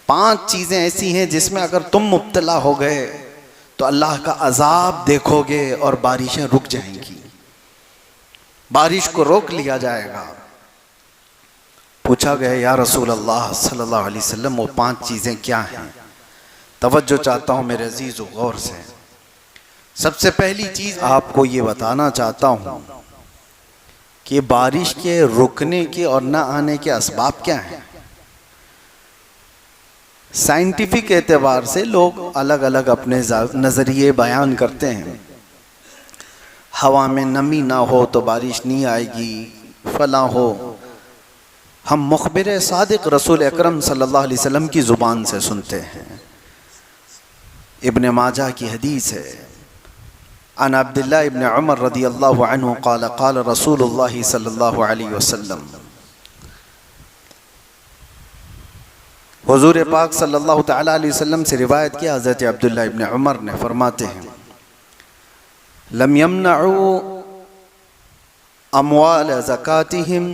5 चीजें ऐसी हैं जिसमें अगर तुम मुब्तला हो गए तो अल्लाह का अजाब देखोगे और बारिशें रुक जाएंगी, बारिश को रोक लिया जाएगा। पूछा गया या रसूल अल्लाह सल्लल्लाहु अलैहि वसल्लम वो 5 चीजें क्या हैं? तवज्जो चाहता हूं मेरे अजीज गौर से। सबसे पहली चीज आपको ये बताना चाहता हूं कि बारिश के रुकने के और न आने के असबाब क्या हैं। साइंटिफिक एतबार से लोग अलग अलग अपने नज़रिए बयान करते हैं। हवा में नमी ना हो तो बारिश नहीं आएगी, फला हो। हम मुखबिर सादिक रसूल अकरम सल्लल्लाहु अलैहि वसल्लम की ज़ुबान से सुनते हैं। इब्न माजा की हदीस है, अन अब्दुल्लाह इब्न उमर रदियल्लाहु अन्हु क़ाल क़ाल रसूलुल्लाह सल्लल्लाहु अलैहि वसल्लम, हुज़ूर पाक सल्लल्लाहु तआला अलैहि वसल्लम से रिवायत किया, हज़रत अब्दुल्लाह इब्न उमर ने फरमाते हैं, लम यमनउ अमवाल ज़कातिहिम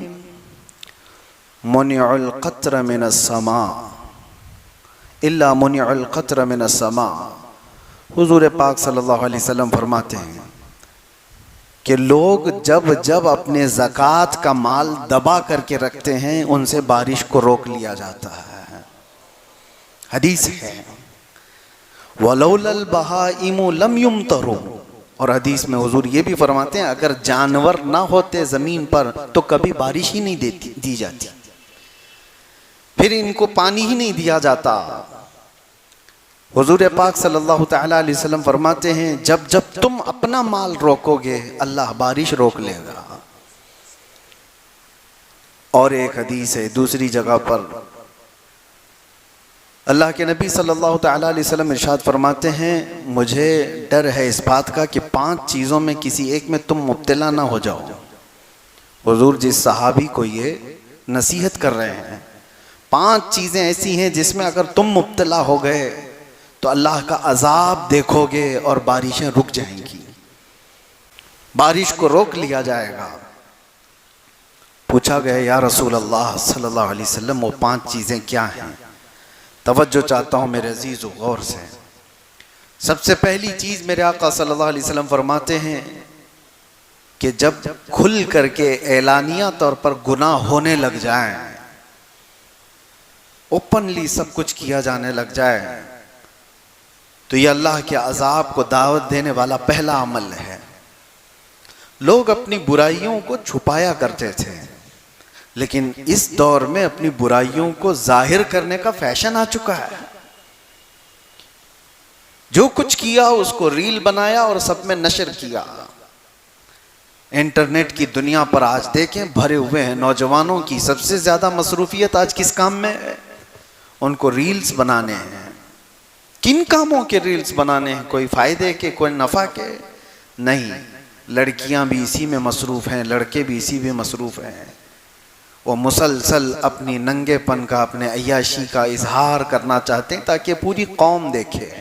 मुनिउल क़त्र मिनस समा इल्ला मुनिउल क़त्र मिनस समा। हुज़ूर पाक सल्लल्लाहु अलैहि वसल्लम फरमाते हैं कि लोग जब जब अपने ज़कात का माल दबा करके रखते हैं उनसे बारिश को रोक लिया जाता है। हदीस है, वलौलल बहाइमु लम युमतरू, और हदीस में हुजूर ये भी फरमाते हैं अगर जानवर ना होते ज़मीन पर तो कभी बारिश ही नहीं दी जाती, फिर इनको पानी ही नहीं दिया जाता। हुजूर पाक सल्लल्लाहु तआला अलैहि वसल्लम फरमाते हैं जब जब तुम अपना माल रोकोगे अल्लाह बारिश रोक लेगा। और एक हदीस है दूसरी जगह पर अल्लाह के नबी सल्लल्लाहु तआला अलैहि वसल्लम इरशाद फरमाते हैं मुझे डर है इस बात का कि 5 चीज़ों में किसी एक में तुम मुब्तला ना हो जाओ। हुजूर जिस सहाबी को ये नसीहत कर रहे हैं, 5 चीज़ें ऐसी हैं जिसमें अगर तुम मुब्तला हो गए तो अल्लाह का अजाब देखोगे और बारिशें रुक जाएंगी, बारिश को रोक लिया जाएगा। पूछा गया या रसूल अल्लाह सल्लल्लाहु अलैहि वसल्लम वो 5 चीज़ें क्या हैं? तवज्जो चाहता हूँ मेरे अजीज़ गौर से। सबसे पहली चीज़ मेरे आका सल्लल्लाहु अलैहि वसल्लम फरमाते हैं कि जब खुल करके एलानिया तौर पर गुनाह होने लग जाए, ओपनली सब कुछ किया जाने लग जाए, तो ये अल्लाह के अजाब को दावत देने वाला पहला अमल है। लोग अपनी बुराइयों को छुपाया करते थे, लेकिन इस दौर में अपनी बुराइयों को जाहिर करने का फैशन आ चुका है। जो कुछ किया उसको रील बनाया और सब में नशर किया। इंटरनेट की दुनिया पर आज देखें भरे हुए हैं नौजवानों की सबसे ज्यादा मसरूफियत आज किस काम में है? उनको रील्स बनाने हैं। किन कामों के रील्स बनाने हैं? कोई फायदे के, कोई नफा के नहीं। लड़कियां भी इसी में मसरूफ हैं, लड़के भी इसी में मसरूफ हैं। वो मुसलसल अपनी नंगेपन का, अपने अय्याशी का इजहार करना चाहते हैं ताकि पूरी कौम देखे।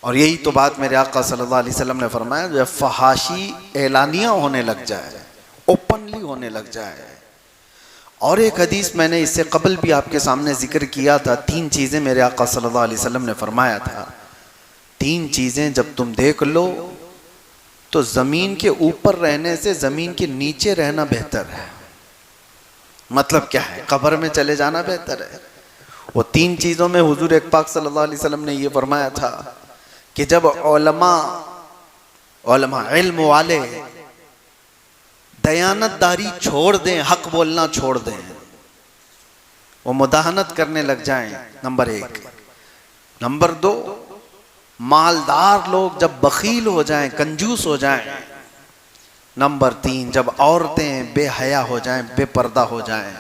और यही तो बात मेरे आका सल्लल्लाहु अलैहि वसल्लम ने फरमाया, जब फहाशी एलानिया होने लग जाए, ओपनली होने लग जाए। और एक हदीस मैंने इससे कबल भी आपके सामने जिक्र किया था। 3 चीज़ें मेरे आका सल्लल्लाहु अलैहि वसल्लम ने फरमाया था, 3 चीज़ें जब तुम देख लो तो ज़मीन के ऊपर रहने से ज़मीन के नीचे रहना बेहतर है। मतलब क्या है? कब्र में चले जाना बेहतर है। वो 3 चीज़ों में हुजूर पाक सल्लल्लाहु अलैहि वसल्लम ने ये फरमाया था कि जब उलमा इल्म वाले दयानतदारी छोड़ दें, हक बोलना छोड़ दें, वो मुदाहनत करने लग जाएं, नंबर 1। नंबर 2, मालदार लोग जब बखील हो जाएं, कंजूस हो जाएं। नंबर 3, जब औरतें बेहया हो जाएं, बेपर्दा हो जाएं।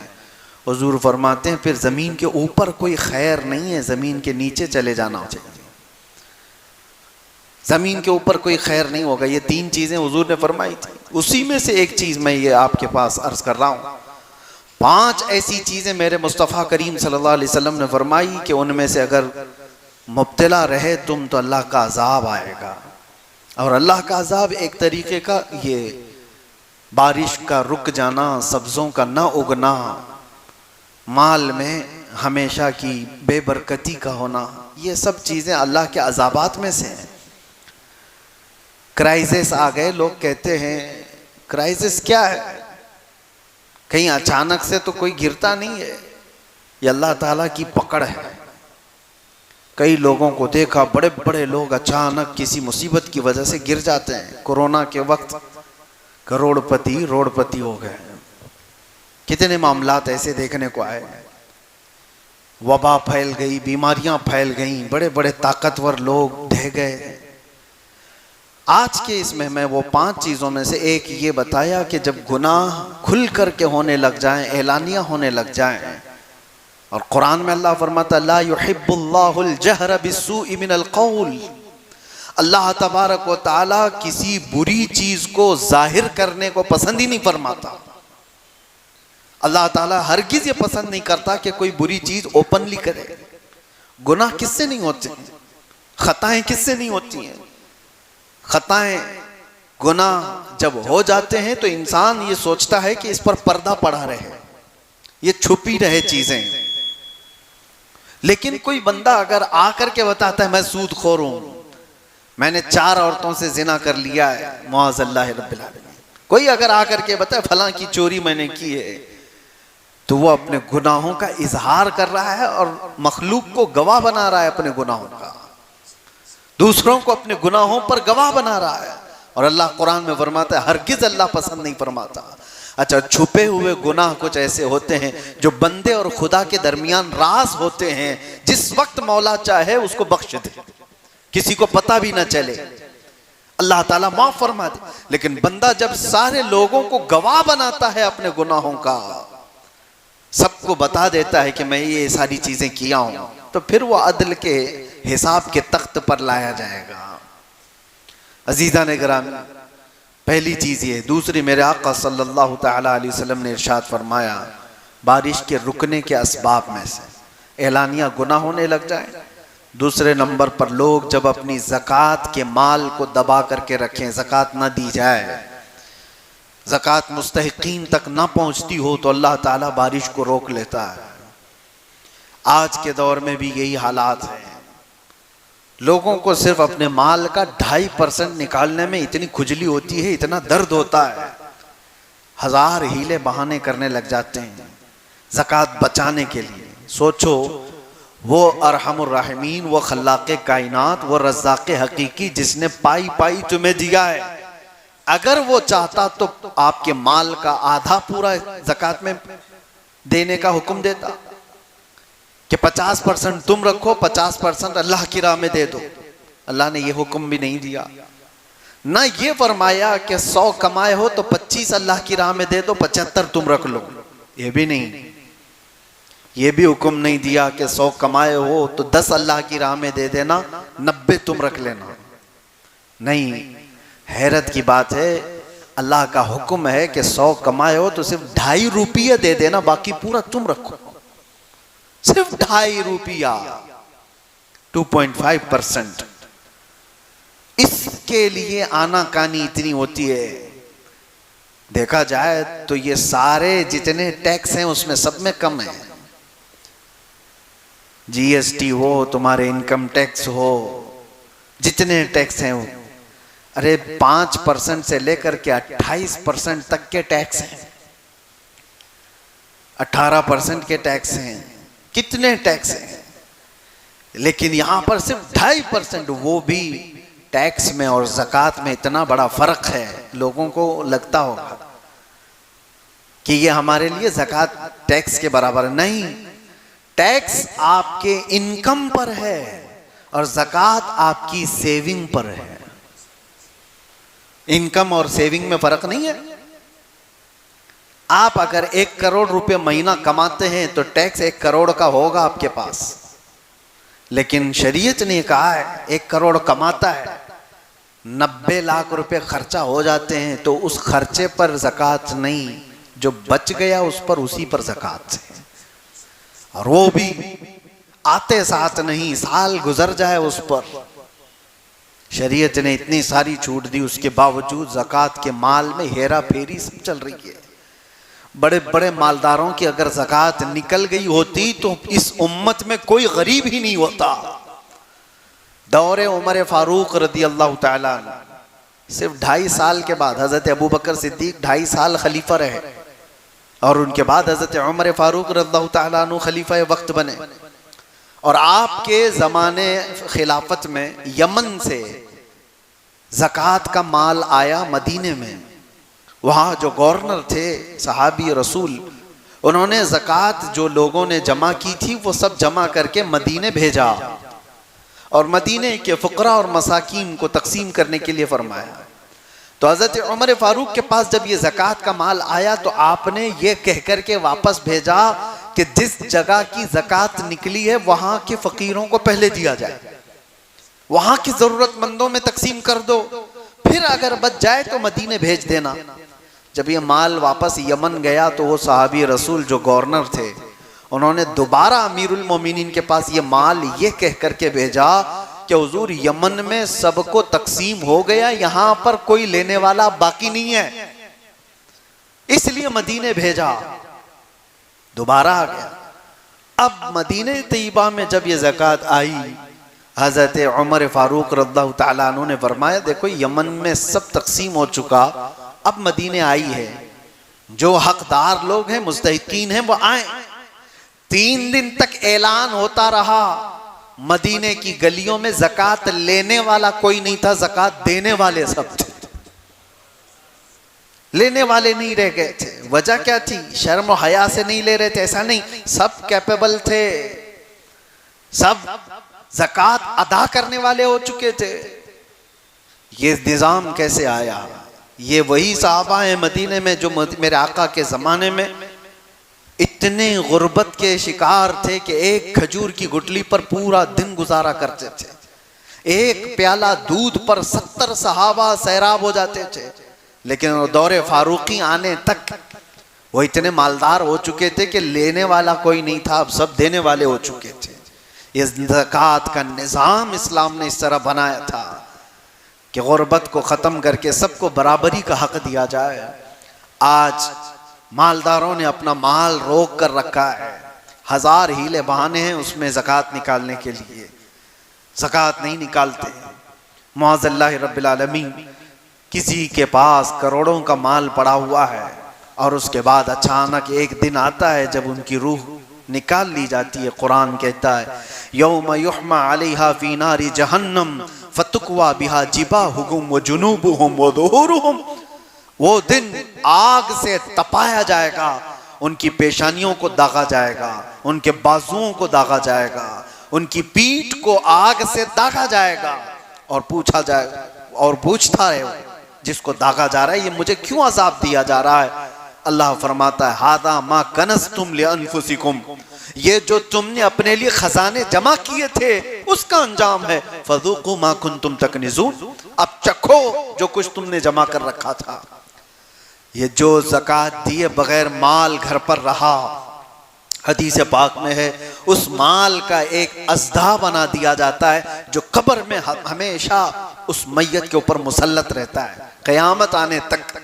हुजूर फरमाते हैं फिर ज़मीन के ऊपर कोई खैर नहीं है, ज़मीन के नीचे चले जाना चाहिए। ज़मीन के ऊपर कोई खैर नहीं होगा। ये 3 चीज़ें हुजूर ने फरमाई थी। उसी में से एक चीज़ मैं ये आपके पास अर्ज़ कर रहा हूँ। 5 ऐसी चीज़ें मेरे मुस्तफ़ा करीम सल्लल्लाहु अलैहि वसल्लम ने फरमाई कि उनमें से अगर मुब्तला रहे तुम तो अल्लाह का अजाब आएगा। और अल्लाह का अजाब एक तरीके का ये बारिश का रुक जाना, सब्ज़ों का ना उगना, माल में हमेशा की बेबरकती का होना, ये सब चीज़ें अल्लाह के अज़ाबात में से हैं। क्राइसिस आ गए, लोग कहते हैं क्राइसिस क्या है, कहीं अचानक से तो कोई गिरता नहीं है, ये अल्लाह ताला की पकड़ है। कई लोगों को देखा, बड़े बड़े लोग अचानक किसी मुसीबत की वजह से गिर जाते हैं। कोरोना के वक्त करोड़पति रोड़पति हो गए। कितने मामलात ऐसे देखने को आए, वबा फैल गई, बीमारियां फैल गई, बड़े बड़े ताकतवर लोग ढह गए। आज के इसमें मैं वो 5 चीज़ों में से एक ये बताया कि जब गुनाह खुल करके होने लग जाएं, एलानिया होने लग जाएं, और कुरान में अल्लाह फरमाता ला युहिब्बुल्लाहुल जहरा बिस्सूइ मिनल कौल, अल्लाह तबारक व तआला किसी बुरी चीज़ को जाहिर करने को पसंद ही नहीं फरमाता। अल्लाह ताला हरगिज़ ये पसंद नहीं करता कि कोई बुरी चीज़ ओपनली करे। गुनाह किससे नहीं होते, खताएं किससे नहीं होती हैं। खताएं गुनाह जब हो जाते हैं तो इंसान ये सोचता है कि इस पर पर्दा पड़ा रहे, ये छुपी रहे चीजें। लेकिन कोई बंदा अगर आकर के बताता है मैं सूदखोर हूं, मैंने 4 औरतों से जिना कर लिया है, मुआज़ल्लाह रब्बिल आलमीन, कोई अगर आकर के बताए फलां की चोरी मैंने की है, तो वो अपने गुनाहों का इजहार कर रहा है और मखलूक को गवाह बना रहा है अपने गुनाहों का, दूसरों को अपने गुनाहों पर गवाह बना रहा है। और अल्लाह कुरान में फरमाता है हरगिज़ अल्लाह पसंद नहीं फरमाता। अच्छा, छुपे हुए गुनाह कुछ ऐसे होते हैं जो बंदे और खुदा के दरमियान राज होते हैं, जिस वक्त मौला चाहे उसको बख्श दे, किसी को पता भी ना चले, अल्लाह ताला माफ फरमा दे। लेकिन बंदा जब सारे लोगों को गवाह बनाता है अपने गुनाहों का, सबको बता देता है कि मैं ये सारी चीजें किया हूं, तो फिर वो अदल के हिसाब के तख्त पर लाया जाएगा। अजीज़ा ने गिरामी, पहली चीज़ ये। दूसरी, मेरे आका सल्लल्लाहु तआला अलैहि वसल्लम ने इरशाद फरमाया, बारिश के रुकने के असबाब में से एलानिया गुनाह होने लग जाए। दूसरे नंबर पर लोग जब अपनी ज़कात के माल को दबा करके रखें, ज़कात ना दी जाए, ज़कात मुस्तहिकीन तक ना पहुँचती हो, तो अल्लाह ताला बारिश को रोक लेता है। आज के दौर में भी यही हालात हैं। लोगों को सिर्फ अपने माल का 2.5% निकालने में इतनी खुजली होती है, इतना दर्द होता है, 1000 हीले बहाने करने लग जाते हैं ज़कात बचाने के लिए। सोचो, वो अरहमुर राहिमीन, वो खल्लाक़े कायनात, वो रज़्ज़ाक़े हकीकी, जिसने पाई पाई तुम्हें दिया है, अगर वो चाहता तो आपके माल का आधा पूरा ज़कात में देने का हुक्म देता कि 50% तुम रखो, 50% अल्लाह की राह में दे दो। अल्लाह ने ये हुक्म भी नहीं दिया। ना ये फरमाया कि 100 कमाए हो तो 25 अल्लाह की राह में दे दो, 75 तुम रख लो, ये भी नहीं। ये भी हुक्म नहीं दिया कि 100 कमाए हो तो 10 अल्लाह की राह में दे देना, 90 तुम रख लेना। नहीं, हैरत की बात है, अल्लाह का हुक्म है कि 100 कमाए हो तो सिर्फ 2.5 रुपये दे देना, बाकी पूरा तुम रखो। सिर्फ 2.5 रुपया, 2.5%। इसके लिए आनाकानी इतनी होती है। देखा जाए तो ये सारे जितने टैक्स हैं उसमें सब में कम है। जीएसटी हो, तुम्हारे इनकम टैक्स हो, जितने टैक्स हैं वो, अरे 5% से लेकर के 28% तक के टैक्स हैं, 18% के टैक्स हैं, कितने टैक्स हैं। लेकिन यहां पर सिर्फ 2.5%, वो भी टैक्स में और ज़कात में इतना बड़ा फर्क है। लोगों को लगता होगा कि ये हमारे लिए ज़कात टैक्स के बराबर नहीं। टैक्स आपके इनकम पर है और ज़कात आपकी सेविंग पर है। इनकम और सेविंग में फर्क नहीं है। आप अगर 1 करोड़ रुपए महीना कमाते हैं तो टैक्स 1 करोड़ का होगा आपके पास। लेकिन शरीयत ने कहा है 1 करोड़ कमाता है, 90 लाख रुपए खर्चा हो जाते हैं, तो उस खर्चे पर ज़कात नहीं, जो बच गया उस पर, उसी पर ज़कात है। और वो भी आते साथ नहीं, साल गुजर जाए उस पर। शरीयत ने इतनी सारी छूट दी, उसके बावजूद ज़कात के माल में हेरा फेरी सब चल रही है। बड़े बड़े मालदारों की अगर ज़कात निकल गई होती तो इस उम्मत में कोई गरीब ही नहीं होता। दौरे उमर फारूक रदी अल्लाह ताला सिर्फ 2.5 साल के बाद हज़रत अबू बकर सिद्दीक 2.5 साल खलीफा रहे और उनके बाद हज़रत उमर फारूक रज़ियल्लाहु ताला अन्हु खलीफा वक्त बने। और आपके ज़माने खिलाफत में यमन से ज़कात का माल आया मदीने में। वहाँ जो गवर्नर थे सहाबी रसूल, उन्होंने ज़कात जो लोगों ने जमा की थी वो सब जमा करके मदीने भेजा और मदीने के फ़ुक़रा और मसाकीन को तकसीम करने के लिए फरमाया। तो हज़रत उमर फारूक के पास जब ये ज़कात का माल आया तो आपने ये कह कर के वापस भेजा कि जिस जगह की ज़कात निकली है वहाँ के फ़कीरों को पहले दिया जाए, वहाँ की ज़रूरतमंदों में तकसीम कर दो, फिर अगर बच जाए तो मदीने भेज देना। जब ये माल वापस यमन गया तो वो सहाबी रसूल जो गवर्नर थे उन्होंने दोबारा अमीरुल मोमिनीन के पास ये माल ये कह करके भेजा कि हुजूर यमन में सबको तकसीम हो गया, यहाँ पर कोई लेने वाला बाकी नहीं है, इसलिए मदीने भेजा। दोबारा आ गया। अब मदीने तैयबा में जब ये ज़कात आई, हज़रत उमर फारूक रज़ियल्लाहु ताला अन्हु ने फरमाया देखो यमन में सब तकसीम हो चुका, अब मदीने आई है, जो हकदार लोग हैं मुस्तहिकीन हैं वो आए। 3 दिन तक ऐलान होता रहा, मदीने की गलियों में ज़कात लेने वाला कोई नहीं था, ज़कात देने वाले सब थे, लेने वाले नहीं रह गए थे। वजह क्या थी? शर्म और हया से नहीं ले रहे थे, ऐसा नहीं, सब कैपेबल थे, सब ज़कात अदा करने वाले हो चुके थे। ये निज़ाम कैसे आया? ये वही सहाबा हैं मदीने में जो मेरे आका के ज़माने में इतने गुर्बत के शिकार थे कि एक खजूर की गुठली पर पूरा दिन गुजारा करते थे। एक प्याला दूध पर 70 सहाबा सैराब हो जाते थे। लेकिन दौरे फारूकी आने तक वो इतने मालदार हो चुके थे कि लेने वाला कोई नहीं था, अब सब देने वाले हो चुके थे। ये ज़कात का निज़ाम इस्लाम ने इस तरह बनाया था कि गुर्बत को ख़त्म करके सबको बराबरी का हक दिया जाए। आज मालदारों ने अपना माल रोक कर रखा है, 1000 हीले बहाने हैं उसमें ज़कात निकालने के लिए, ज़कात नहीं निकालते। मुअज़्ज़ल्लाहि रब्बिल आलमीन, किसी के पास करोड़ों का माल पड़ा हुआ है और उसके बाद अचानक एक दिन आता है जब उनकी रूह निकाल ली जाती है। कुरान कहता है यौम युहमा अलैहा फी नारी जहन्नम फतुक्वा बिहा जिबाहुहुम व जुनूबुहुम व ज़ुहूरुहुम। वो दिन आग से तपाया जाएगा, उनकी पेशानियों को दागा जाएगा, उनके बाजुओं को दागा जाएगा, उनकी पीठ को आग से दागा जाएगा और पूछा जाएगा, और पूछता है जिसको दागा जा रहा है ये मुझे क्यों अजाब दिया जा रहा है? अल्लाह फरमाता है हादा मा कनज़्तुम लिअन्फुसिकुम, ये जो तुमने अपने लिए खजाने जमा किए थे उसका अंजाम है। फज़ूक़ू मा कुन्तुम तकनिज़ून, अब चखो जो कुछ तुमने जमा कर रखा था। ये जो ज़कात दिए बगैर माल घर पर रहा, हदीस पाक में है उस माल का एक अज़दा बना दिया जाता है जो कब्र में हमेशा उस मैयत के ऊपर मुसल्लत रहता है, क़यामत आने तक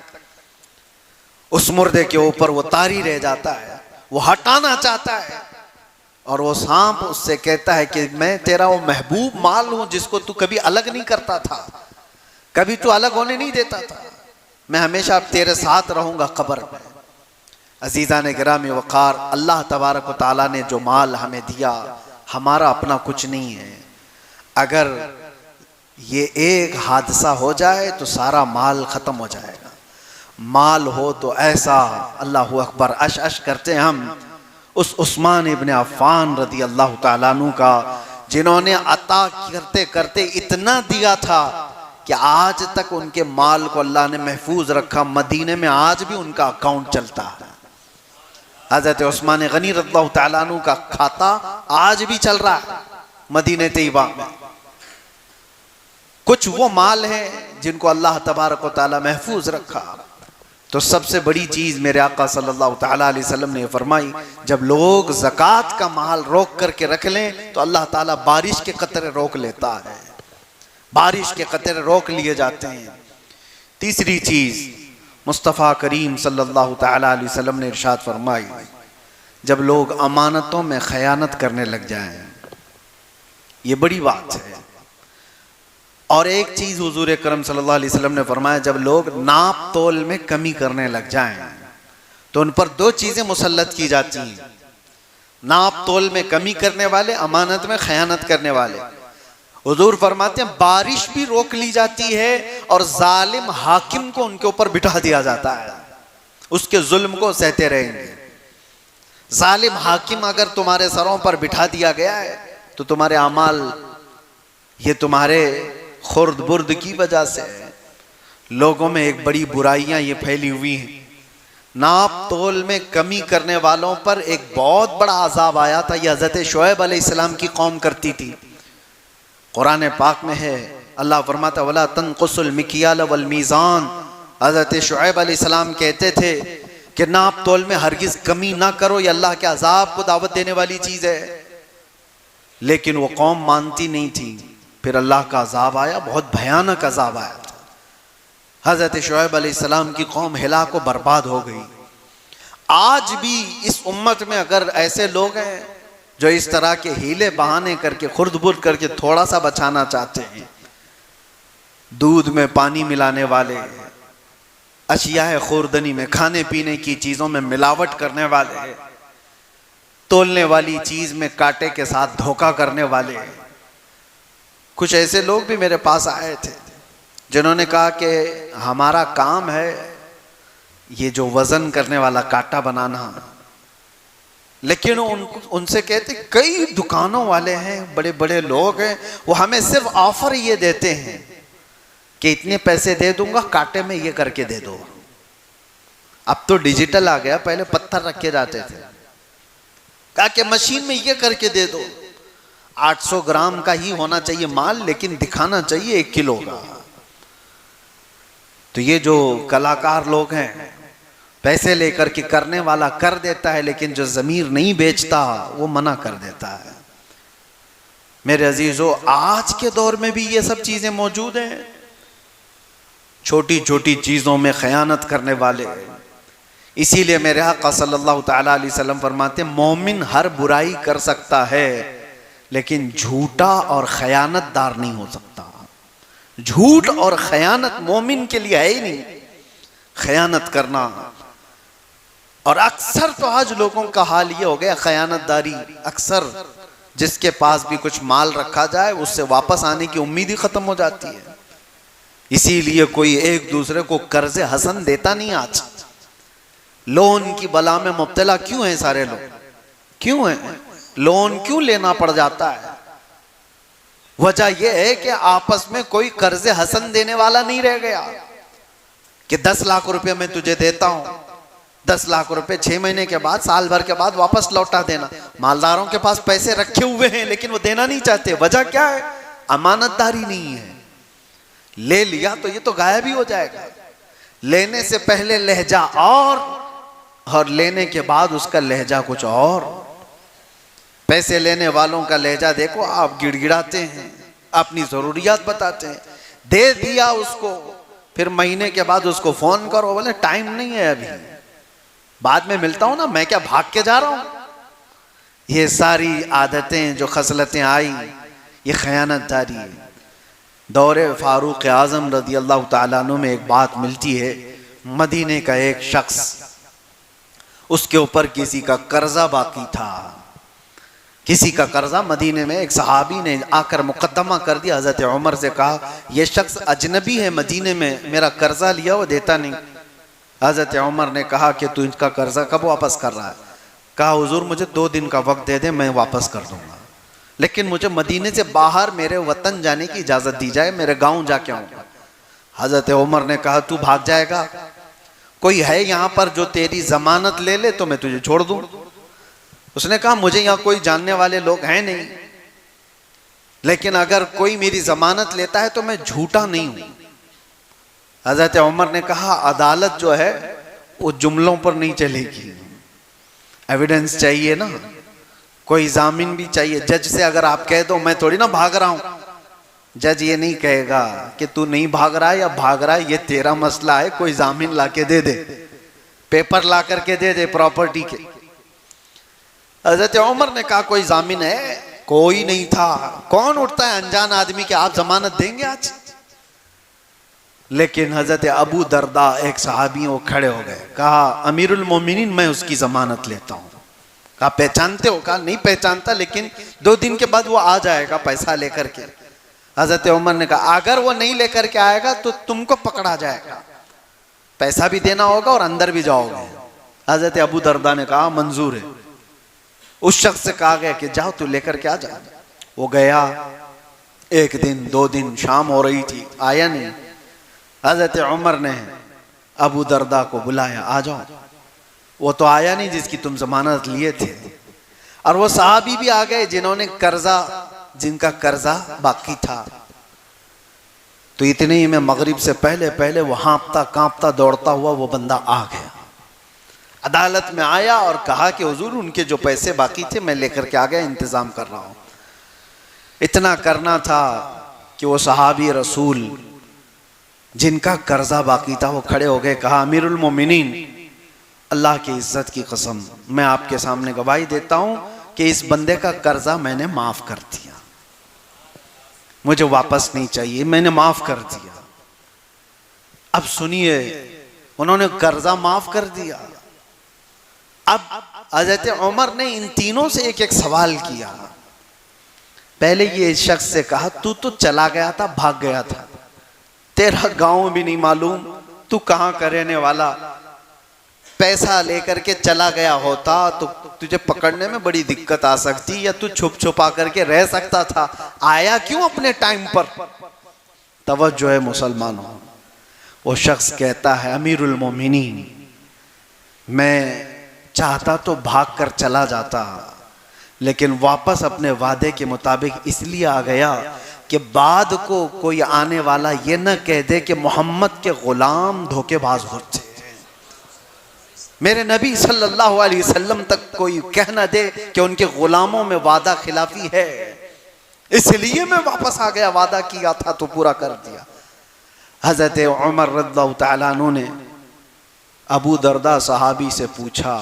उस मुर्दे के ऊपर वो तारी रह जाता है। वो हटाना चाहता है और वो सांप उससे कहता है कि मैं तेरा वो महबूब माल हूं जिसको तू कभी अलग नहीं करता था, कभी तू अलग होने नहीं देता था, मैं हमेशा तेरे साथ रहूंगा कब्र में। अजीज़ा ने गिरामी वक़ार, अल्लाह तबारक व तआला ने जो माल हमें दिया हमारा अपना कुछ नहीं है। अगर ये एक हादसा हो जाए तो सारा माल ख़त्म हो जाएगा। माल हो तो ऐसा, अल्लाहु अकबर, अश अश करते हम उस उस्मान इब्न अफ़्फ़ान रज़ी अल्लाह तआला अन्हु का, जिन्होंने अता करते करते इतना दिया था कि आज तक उनके माल को अल्लाह ने महफूज रखा। मदीने में आज भी उनका अकाउंट चलता है। हज़रत उस्मान गनी रज़ियल्लाहु तआला अन्हु का खाता आज भी चल रहा है मदीने तैयबा में। कुछ वो माल है जिनको अल्लाह तबारक व तआला महफूज रखा। तो सबसे बड़ी चीज़ मेरे आका सल्लल्लाहु तआला अलैहि वसल्लम ने फरमाई, जब लोग ज़कात का माल रोक करके रख लें तो अल्लाह ताला बारिश के कतरे रोक लेता है, बारिश के कतरे रोक लिए जाते हैं। तीसरी चीज़, मुस्तफ़ा करीम सल्लल्लाहु ताला अलैहि वसल्लम ने इरशाद फरमाई, जब लोग अमानतों में खयानत करने लग जाएं, ये बड़ी बात है। और एक चीज हुजूर करम सल्लल्लाहु अलैहि वसल्लम ने फरमाया, जब लोग नाप तोल में कमी करने लग जाएं तो उन पर दो चीजें मुसल्लत की जाती हैं, नाप तोल में कमी करने वाले, अमानत में खयानत करने वाले। हुजूर फरमाते हैं बारिश भी रोक ली जाती है और जालिम हाकिम को उनके ऊपर बिठा दिया जाता है, उसके जुल्म को सहते रहेंगे। जालिम हाकिम अगर तुम्हारे सरों पर बिठा दिया गया है तो तुम्हारे अमाल, ये तुम्हारे खुर्द बुर्द की वजह से है। लोगों में एक बड़ी बुराइयां ये फैली हुई हैं। नाप तोल में कमी करने वालों पर एक बहुत बड़ा अजाब आया था, यह हज़रत शुएब अलैहिस्सलाम की कौम करती थी। कुरान पाक में है, अल्लाह फरमाता वला तनकुसुल मिकियाल वल मीज़ान। हज़रत शुएब अलैहिस्सलाम कहते थे कि नाप तोल में हरगिज कमी ना करो, ये अल्लाह के अजाब को दावत देने वाली चीज है। लेकिन वो कौम मानती नहीं थी। फिर अल्लाह का अजाब आया, बहुत भयानक अजाब आया था। हजरत शुएब अलैहिस्सलाम की कौम हिलाक व बर्बाद हो गई। आज भी इस उम्मत में अगर ऐसे लोग हैं जो इस तरह के हीले बहाने करके, खुर्द-बुर्द करके थोड़ा सा बचाना चाहते हैं, दूध में पानी मिलाने वाले, अशियाए खुर्दनी में, खाने पीने की चीजों में मिलावट करने वाले, तोलने वाली चीज में कांटे के साथ धोखा करने वाले, कुछ ऐसे लोग भी मेरे पास आए थे जिन्होंने कहा कि हमारा काम है ये जो वजन करने वाला कांटा बनाना। लेकिन उनसे कहते कई दुकानों वाले हैं, बड़े बड़े लोग हैं, वो हमें सिर्फ ऑफर ये देते हैं कि इतने पैसे दे दूंगा, कांटे में ये करके दे दो। अब तो डिजिटल आ गया, पहले पत्थर रखे जाते थे, कहा कि मशीन में ये करके दे दो। 800 ग्राम का ही होना चाहिए माल, लेकिन दिखाना चाहिए 1 किलो का। तो ये जो कलाकार लोग हैं, पैसे लेकर के करने वाला कर देता है, लेकिन जो जमीर नहीं बेचता वो मना कर देता है। मेरे अजीजों, आज के दौर में भी ये सब चीजें मौजूद हैं। छोटी छोटी चीजों में खयानत करने वाले। इसीलिए मेरे आका सल्लल्लाहु ताला अलैहि वसल्लम फरमाते हैं मोमिन हर बुराई कर सकता है, लेकिन झूठा और खयानतदार नहीं हो सकता। झूठ और खयानत मोमिन के लिए है ही नहीं, खयानत करना। और अक्सर तो आज लोगों का हाल ये हो गया, खयानतदारी। अक्सर जिसके पास भी कुछ माल रखा जाए उससे वापस आने की उम्मीद ही खत्म हो जाती है। इसीलिए कोई एक दूसरे को कर्ज हसन देता नहीं। आज लोन की बला में मुब्तला क्यों है सारे लोग? क्यों है? लोन क्यों लेना पड़ जाता है? वजह यह है कि आपस में कोई कर्ज हसन देने वाला नहीं रह गया कि 10 लाख रुपए मैं तुझे देता हूं, 10 लाख रुपए 6 महीने के बाद, साल भर के बाद वापस लौटा देना। मालदारों के पास पैसे रखे हुए हैं लेकिन वो देना नहीं चाहते। वजह क्या है? अमानतदारी नहीं है। ले लिया तो ये तो गायब ही हो जाएगा। लेने से पहले लहजा और लेने के बाद उसका लहजा कुछ और। पैसे लेने वालों का लहजा देखो, आप गिड़गिड़ाते हैं, अपनी जरूरियात बताते हैं, दे दिया उसको, फिर महीने के बाद उसको फोन करो, बोले टाइम नहीं है अभी, बाद में मिलता हूं ना, मैं क्या भाग के जा रहा हूं। ये सारी आदतें जो खसलतें आई, ये खयानतदारी है। दौरे फारूक आजम रदी अल्लाह ताला अन्हु में एक बात मिलती है। मदीने का एक शख्स, उसके ऊपर किसी का कर्जा बाकी था, किसी का कर्जा। मदीने में एक सहाबी ने आकर मुकद्दमा कर दिया, हजरत उमर से कहा यह शख्स अजनबी है, मदीने में मेरा कर्जा लिया वो देता नहीं। हजरत उमर ने कहा कि तू इसका कर्जा कब वापस कर रहा है? कहा हुजूर मुझे 2 दिन का वक्त दे दे, मैं वापस कर दूंगा, लेकिन मुझे मदीने से बाहर मेरे वतन जाने की इजाजत दी जाए, मेरे गांव जाके आऊंगा। हजरत उमर ने कहा तू भाग जाएगा? कोई है यहाँ पर जो तेरी जमानत ले ले तो मैं तुझे छोड़ दूं। उसने कहा मुझे यहाँ कोई जानने वाले लोग हैं नहीं, लेकिन अगर कोई मेरी जमानत लेता है तो मैं झूठा नहीं हूं। हजरत उमर ने कहा अदालत जो है वो जुमलों पर नहीं चलेगी, एविडेंस चाहिए ना, कोई जामीन भी चाहिए। जज से अगर आप कह दो मैं थोड़ी ना भाग रहा हूं, जज ये नहीं कहेगा कि तू नहीं भाग रहा है या भाग रहा है, ये तेरा मसला है, कोई जामीन ला के दे दे, पेपर ला करके दे दे प्रॉपर्टी के। हजरत उमर ने कहा कोई जामीन है? कोई नहीं था। कौन उठता है अनजान आदमी के आप जमानत देंगे आज? लेकिन हजरत अबू दरदा एक सहाबी, वो खड़े हो गए, कहा अमीरुल मोमिनीन मैं उसकी जमानत लेता हूं। कहा पहचानते हो? कहा नहीं पहचानता, लेकिन 2 दिन के बाद वो आ जाएगा पैसा लेकर के। हजरत उमर ने कहा अगर वो नहीं लेकर के आएगा तो तुमको पकड़ा जाएगा, पैसा भी देना होगा और अंदर भी जाओगे। हजरत अबू दरदा ने कहा मंजूर है। उस शख्स से कहा गया कि जाओ तू लेकर के आ जा। वो गया, 1 दिन 2 दिन, शाम हो रही थी, आया नहीं। हजरत उमर ने अबू दरदा को बुलाया, आ जाओ। वो तो आया नहीं जिसकी तुम जमानत लिए थे। और वो सहाबी भी आ गए जिनका कर्जा बाकी था। तो इतने ही में मगरिब से पहले पहले वो हाँपता कांपता दौड़ता हुआ वो बंदा आ गया, अदालत में आया और कहा कि हुजूर उनके जो पैसे बाकी थे मैं लेकर के आ गया, इंतजाम कर रहा हूं। इतना करना था कि वो सहाबी रसूल जिनका कर्जा बाकी था वो खड़े हो गए, कहा अमीरुल मोमिनीन अल्लाह की इज्जत की कसम मैं आपके सामने गवाही देता हूं कि इस बंदे का कर्जा मैंने माफ कर दिया, मुझे वापस नहीं चाहिए, मैंने माफ कर दिया। अब सुनिए, उन्होंने कर्जा माफ कर दिया। अब हजरत उमर ने इन तीनों से एक एक सवाल किया। पहले ये शख्स से कहा तू तो चला गया था, भाग गया था, तेरा गांव भी नहीं मालूम, तू कहां का रहने वाला, पैसा लेकर के चला गया होता तो तुझे पकड़ने में बड़ी दिक्कत आ सकती, या तू छुप छुपा करके रह सकता था, आया क्यों अपने टाइम पर? तवज्जो है मुसलमानों। वो शख्स कहता है अमीरुल मोमिनीन मैं चाहता तो भाग कर चला जाता, लेकिन वापस अपने वादे के मुताबिक इसलिए आ गया कि बाद को कोई आने वाला ये न कह दे कि मोहम्मद के गुलाम धोखेबाज होते, मेरे नबी सल्लल्लाहु अलैहि वसल्लम तक कोई कह न दे कि उनके गुलामों में वादा खिलाफी है, इसलिए मैं वापस आ गया, वादा किया था तो पूरा कर दिया। हजरत उमर रज़ियल्लाहु तआला अन्हु ने अबू दरदा सहाबी से पूछा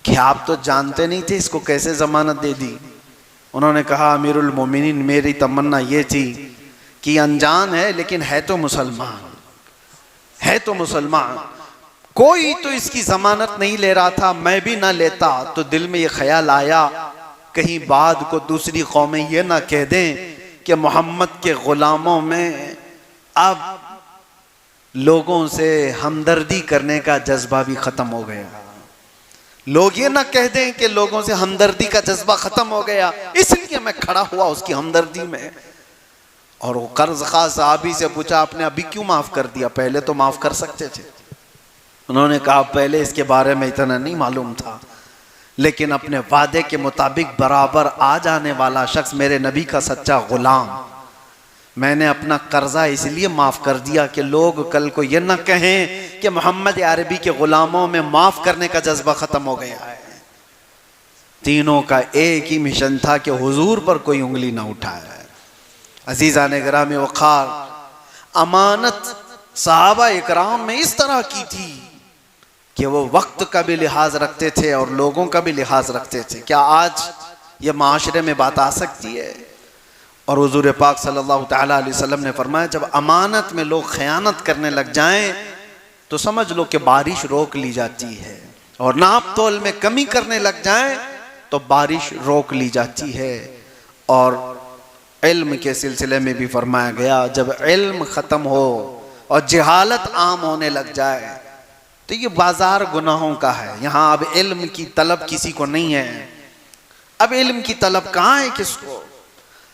कि आप तो जानते नहीं थे, इसको कैसे जमानत दे दी? उन्होंने कहा अमीरुल मोमिनीन मेरी तमन्ना ये थी कि अनजान है लेकिन है तो मुसलमान, है तो मुसलमान, कोई तो इसकी जमानत नहीं ले रहा था, मैं भी ना लेता तो दिल में ये ख्याल आया कहीं बाद को दूसरी कौमें ये ना कह दें कि मोहम्मद के गुलामों में अब लोगों से हमदर्दी करने का जज्बा भी खत्म हो गया, लोग ये ना कह दें कि लोगों से हमदर्दी का जज्बा खत्म हो गया, इसलिए मैं खड़ा हुआ उसकी हमदर्दी में। और वो कर्ज खा साहबी से पूछा आपने अभी क्यों माफ कर दिया, पहले तो माफ कर सकते थे? उन्होंने कहा पहले इसके बारे में इतना नहीं मालूम था, लेकिन अपने वादे के मुताबिक बराबर आ जाने वाला शख्स मेरे नबी का सच्चा गुलाम, मैंने अपना कर्जा इसलिए माफ कर दिया कि लोग कल को ये न कहें कि मोहम्मद अरबी के गुलामों में माफ करने का जज्बा खत्म हो गया है। तीनों का एक ही मिशन था कि हुजूर पर कोई उंगली ना उठाए। अजीज़ान गिरामी वक़ार, अमानत सहाबा इकराम में इस तरह की थी कि वो वक्त का भी लिहाज रखते थे और लोगों का भी लिहाज रखते थे। क्या आज ये माशरे में बात आ सकती है? और हुजूर पाक सल्लल्लाहु तआला अलैहि वसल्लम ने फरमाया जब अमानत में लोग खयानत करने लग जाएं तो समझ लो कि बारिश रोक ली जाती है, और नाप तोल में कमी करने लग जाएं तो बारिश रोक ली जाती है। और इल्म के सिलसिले में भी फरमाया गया जब इल्म ख़त्म हो और जहालत आम होने लग जाए तो ये बाजार गुनाहों का है। यहाँ अब इल्म की तलब किसी को नहीं है, अब इल्म की तलब कहाँ है किसको?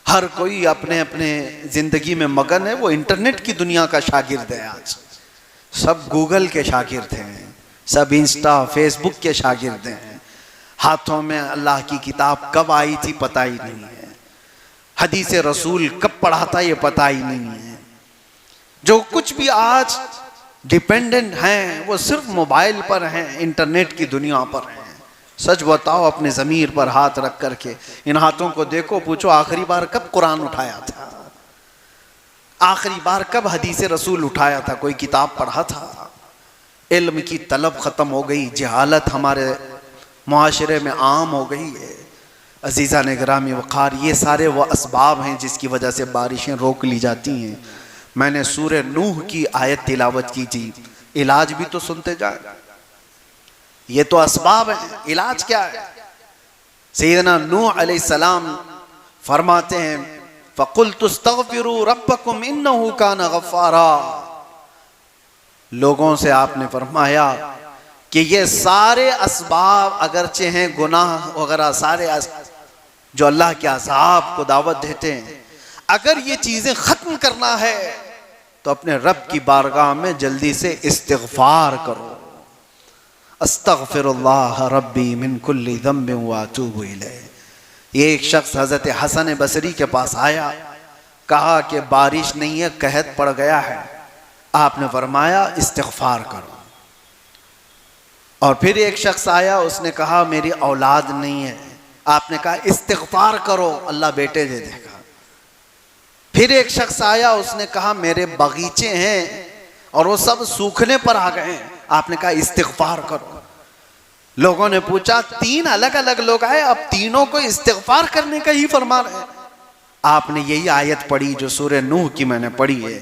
हर कोई अपने अपने जिंदगी में मगन है, वो इंटरनेट की दुनिया का शागिर्द है। आज सब गूगल के शागिर्द हैं, सब इंस्टा फेसबुक के शागिर्द हैं। हाथों में अल्लाह की किताब कब आई थी पता ही नहीं है, हदीस रसूल कब पढ़ा था ये पता ही नहीं है। जो कुछ भी आज डिपेंडेंट हैं वो सिर्फ मोबाइल पर हैं, इंटरनेट की दुनिया पर हैं। सच बताओ, अपने ज़मीर पर हाथ रख करके इन हाथों को देखो, पूछो आखिरी बार कब कुरान उठाया था? आखिरी बार कब हदीस रसूल उठाया था, कोई किताब पढ़ा था? इल्म की तलब ख़त्म हो गई, जहालत हमारे मुआशरे में आम हो गई है। अजीज़ा ने गिरामी वक़ार, ये सारे वो असबाब हैं जिसकी वजह से बारिशें रोक ली जाती हैं। मैंने सूरे नूह की आयत तिलावत की थी, इलाज भी तो सुनते जाए। ये तो असबाब हैं, इलाज क्या है? सैयदना नूह अलैहिस्सलाम फरमाते हैं, फ़क़ुल्तु अस्तग़फ़िरू रब्बकुम इन्नहु कान गफ़्फ़ारा। लोगों से आपने फरमाया कि ये सारे असबाब अगरचे हैं, गुनाह वगैरह सारे जो अल्लाह के अज़ाब को दावत देते हैं, अगर ये चीज़ें ख़त्म करना है तो अपने रब की बारगाह में जल्दी से इस्तिग़फ़ार करो। अस्तग़फ़िरुल्लाह रब्बी मिन कुल्लि ज़ंबिन व अतूबु इलैह। ये एक शख्स हज़रत हसन बसरी के पास आया, कहा कि बारिश नहीं है, कहत पड़ गया है। आपने फरमाया इस्तिग़फ़ार करो। और फिर एक शख्स आया, उसने कहा मेरी औलाद नहीं है। आपने कहा इस्तिग़फ़ार करो, अल्लाह बेटे दे देगा। फिर एक शख्स आया, उसने कहा मेरे बगीचे हैं और वो सब सूखने पर आ गए हैं। आपने कहा इस्तिग़फ़ार करो। लोगों ने पूछा, तीन अलग अलग लोग आए, अब तीनों को इस्तिग़फ़ार करने का ही फरमान है? आपने यही आयत पढ़ी जो सूरे नूह की मैंने पढ़ी है।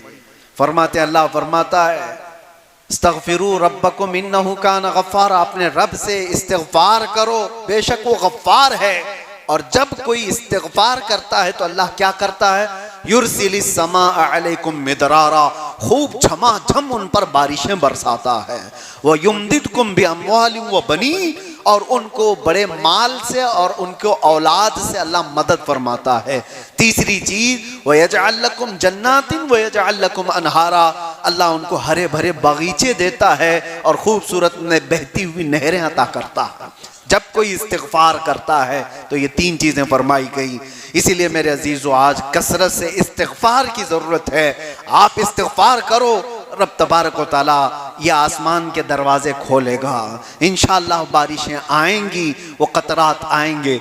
फरमाते, अल्लाह फरमाता है अस्तग़फ़िरू रब्बकुम इन्नहु कान गफ़्फ़ारा, अपने रब से इस्तिग़फ़ार करो, बेशक वो गफ़्फ़ार है। और जब कोई इस्तिग़फ़ार करता है तो अल्लाह क्या करता है? युरसिलिस समा अलैकुम मिदरारा, खूब झमाझम उन पर बारिशें बरसाता है। व युमदिदकुम बिअम्वालिन व बनीन, और उनको बड़े माल से और उनको औलाद से अल्लाह मदद फरमाता है। तीसरी चीज, व यजअल लकुम जन्नातिन व यजअल लकुम अनहारा, अल्लाह उनको हरे भरे बगीचे देता है और खूबसूरत में बहती हुई नहरें अता करता है। जब कोई इस्तिग़फ़ार करता है तो ये तीन चीज़ें फरमाई गई। इसीलिए मेरे अजीज़ों, आज कसरत से इस्तिग़फ़ार की ज़रूरत है। आप इस्तिग़फ़ार करो, रब तबारक व तआला ये आसमान के दरवाजे खोलेगा। इंशाअल्लाह बारिशें आएंगी, वो क़तरात आएंगे।